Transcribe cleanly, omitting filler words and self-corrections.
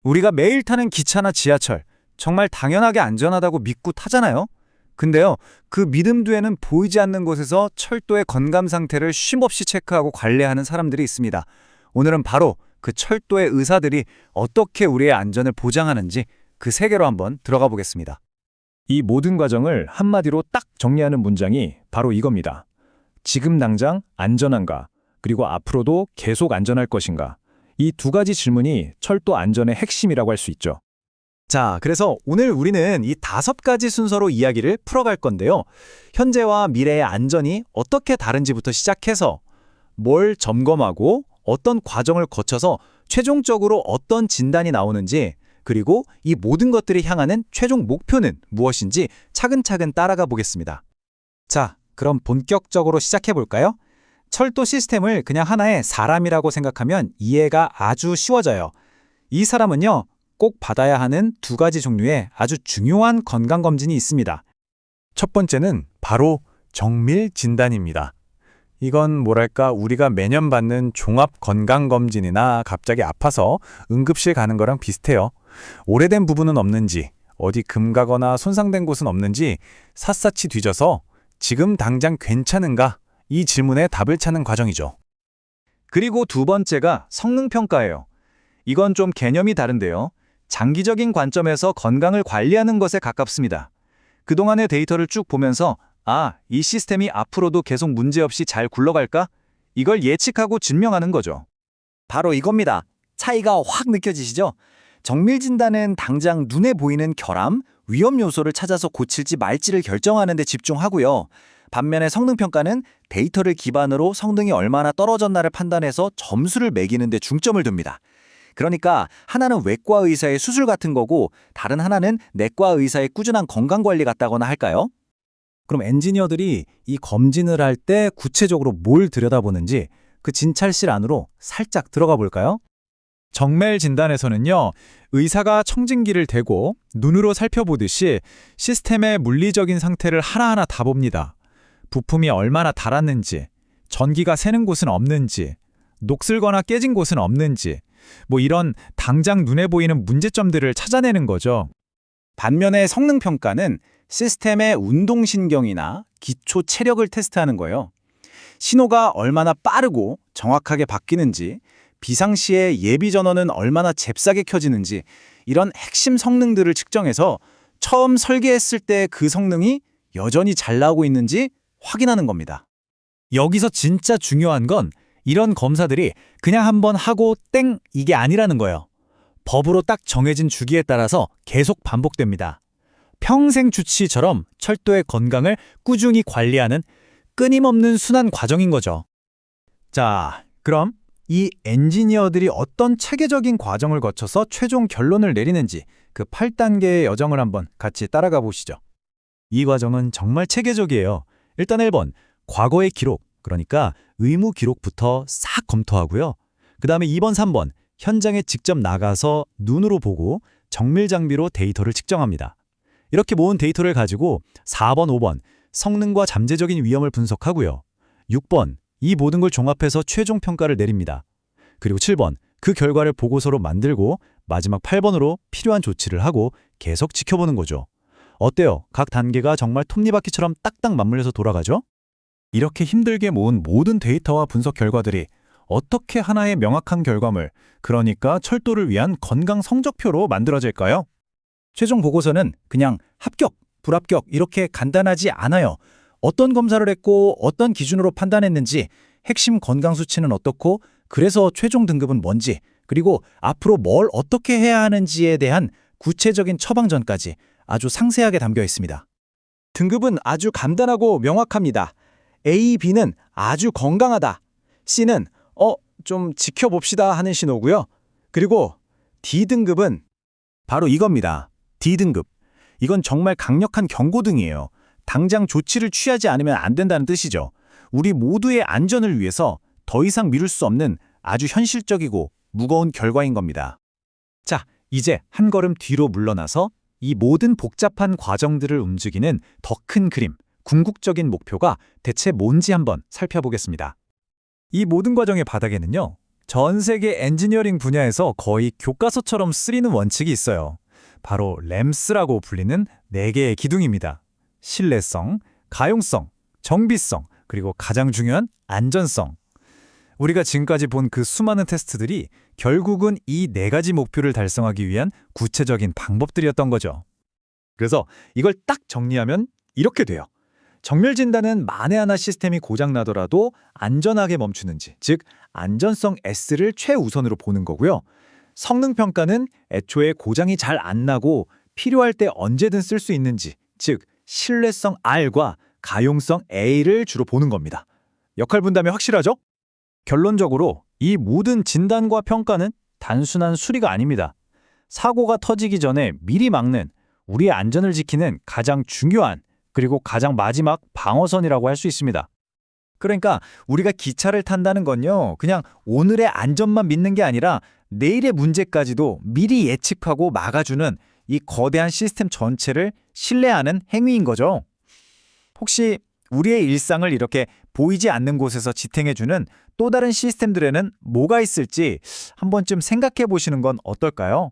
우리가 매일 타는 기차나 지하철, 정말 당연하게 안전하다고 믿고 타잖아요. 근데요, 그 믿음 뒤에는 보이지 않는 곳에서 철도의 건강 상태를 쉼없이 체크하고 관리하는 사람들이 있습니다. 오늘은 바로 그 철도의 의사들이 어떻게 우리의 안전을 보장하는지 그 세계로 한번 들어가 보겠습니다. 이 모든 과정을 한마디로 딱 정리하는 문장이 바로 이겁니다. 지금 당장 안전한가, 그리고 앞으로도 계속 안전할 것인가. 이 두 가지 질문이 철도 안전의 핵심이라고 할 수 있죠. 자, 그래서 오늘 우리는 이 5가지 순서로 이야기를 풀어갈 건데요. 현재와 미래의 안전이 어떻게 다른지부터 시작해서 뭘 점검하고 어떤 과정을 거쳐서 최종적으로 어떤 진단이 나오는지, 그리고 이 모든 것들이 향하는 최종 목표는 무엇인지 차근차근 따라가 보겠습니다. 자, 그럼 본격적으로 시작해 볼까요? 철도 시스템을 그냥 하나의 사람이라고 생각하면 이해가 아주 쉬워져요. 이 사람은요, 꼭 받아야 하는 2가지 종류의 아주 중요한 건강검진이 있습니다. 첫 번째는 바로 정밀 진단입니다. 이건 뭐랄까 우리가 매년 받는 종합 건강검진이나 갑자기 아파서 응급실 가는 거랑 비슷해요. 오래된 부분은 없는지, 어디 금 가거나 손상된 곳은 없는지 샅샅이 뒤져서 지금 당장 괜찮은가? 이 질문에 답을 찾는 과정이죠. 그리고 2번째가 성능평가예요. 이건 좀 개념이 다른데요. 장기적인 관점에서 건강을 관리하는 것에 가깝습니다. 그동안의 데이터를 쭉 보면서 이 시스템이 앞으로도 계속 문제없이 잘 굴러갈까? 이걸 예측하고 증명하는 거죠. 바로 이겁니다. 차이가 확 느껴지시죠? 정밀 진단은 당장 눈에 보이는 결함, 위험 요소를 찾아서 고칠지 말지를 결정하는 데 집중하고요. 반면에 성능평가는 데이터를 기반으로 성능이 얼마나 떨어졌나를 판단해서 점수를 매기는 데 중점을 둡니다. 그러니까 하나는 외과 의사의 수술 같은 거고 다른 하나는 내과 의사의 꾸준한 건강관리 같다거나 할까요? 그럼 엔지니어들이 이 검진을 할 때 구체적으로 뭘 들여다보는지 그 진찰실 안으로 살짝 들어가 볼까요? 정밀 진단에서는요, 의사가 청진기를 대고 눈으로 살펴보듯이 시스템의 물리적인 상태를 하나하나 다 봅니다. 부품이 얼마나 닳았는지, 전기가 새는 곳은 없는지, 녹슬거나 깨진 곳은 없는지, 이런 당장 눈에 보이는 문제점들을 찾아내는 거죠. 반면에 성능평가는 시스템의 운동신경이나 기초 체력을 테스트하는 거예요. 신호가 얼마나 빠르고 정확하게 바뀌는지, 비상시에 예비 전원은 얼마나 잽싸게 켜지는지, 이런 핵심 성능들을 측정해서 처음 설계했을 때 그 성능이 여전히 잘 나오고 있는지 확인하는 겁니다. 여기서 진짜 중요한 건 이런 검사들이 그냥 한번 하고 땡 이게 아니라는 거예요. 법으로 딱 정해진 주기에 따라서 계속 반복됩니다. 평생 주치처럼 철도의 건강을 꾸준히 관리하는 끊임없는 순환 과정인 거죠. 자, 그럼 이 엔지니어들이 어떤 체계적인 과정을 거쳐서 최종 결론을 내리는지 그 8단계의 여정을 한번 같이 따라가 보시죠. 이 과정은 정말 체계적이에요. 일단 1번, 과거의 기록, 그러니까 의무 기록부터 싹 검토하고요. 그 다음에 2번, 3번, 현장에 직접 나가서 눈으로 보고 정밀 장비로 데이터를 측정합니다. 이렇게 모은 데이터를 가지고 4번, 5번, 성능과 잠재적인 위험을 분석하고요. 6번, 이 모든 걸 종합해서 최종 평가를 내립니다. 그리고 7번, 그 결과를 보고서로 만들고 마지막 8번으로 필요한 조치를 하고 계속 지켜보는 거죠. 어때요? 각 단계가 정말 톱니바퀴처럼 딱딱 맞물려서 돌아가죠? 이렇게 힘들게 모은 모든 데이터와 분석 결과들이 어떻게 하나의 명확한 결과물, 그러니까 철도를 위한 건강 성적표로 만들어질까요? 최종 보고서는 그냥 합격, 불합격 이렇게 간단하지 않아요. 어떤 검사를 했고 어떤 기준으로 판단했는지, 핵심 건강 수치는 어떻고, 그래서 최종 등급은 뭔지, 그리고 앞으로 뭘 어떻게 해야 하는지에 대한 구체적인 처방전까지 아주 상세하게 담겨 있습니다. 등급은 아주 간단하고 명확합니다. A, B는 아주 건강하다. C는 좀 지켜봅시다 하는 신호고요. 그리고 D등급은 바로 이겁니다. D등급. 이건 정말 강력한 경고등이에요. 당장 조치를 취하지 않으면 안 된다는 뜻이죠. 우리 모두의 안전을 위해서 더 이상 미룰 수 없는 아주 현실적이고 무거운 결과인 겁니다. 자, 이제 한 걸음 뒤로 물러나서 이 모든 복잡한 과정들을 움직이는 더 큰 그림, 궁극적인 목표가 대체 뭔지 한번 살펴보겠습니다. 이 모든 과정의 바닥에는요, 전 세계 엔지니어링 분야에서 거의 교과서처럼 쓰이는 원칙이 있어요. 바로 램스라고 불리는 4개의 기둥입니다. 신뢰성, 가용성, 정비성, 그리고 가장 중요한 안전성. 우리가 지금까지 본 그 수많은 테스트들이 결국은 이 4가지 목표를 달성하기 위한 구체적인 방법들이었던 거죠. 그래서 이걸 딱 정리하면 이렇게 돼요. 정밀 진단은 만에 하나 시스템이 고장나더라도 안전하게 멈추는지, 즉 안전성 S를 최우선으로 보는 거고요. 성능 평가는 애초에 고장이 잘 안 나고 필요할 때 언제든 쓸 수 있는지, 즉 신뢰성 R과 가용성 A를 주로 보는 겁니다. 역할 분담이 확실하죠? 결론적으로 이 모든 진단과 평가는 단순한 수리가 아닙니다. 사고가 터지기 전에 미리 막는, 우리의 안전을 지키는 가장 중요한 그리고 가장 마지막 방어선이라고 할 수 있습니다. 그러니까 우리가 기차를 탄다는 건요, 그냥 오늘의 안전만 믿는 게 아니라 내일의 문제까지도 미리 예측하고 막아주는 이 거대한 시스템 전체를 신뢰하는 행위인 거죠. 혹시 우리의 일상을 이렇게 보이지 않는 곳에서 지탱해주는 또 다른 시스템들에는 뭐가 있을지 한 번쯤 생각해 보시는 건 어떨까요?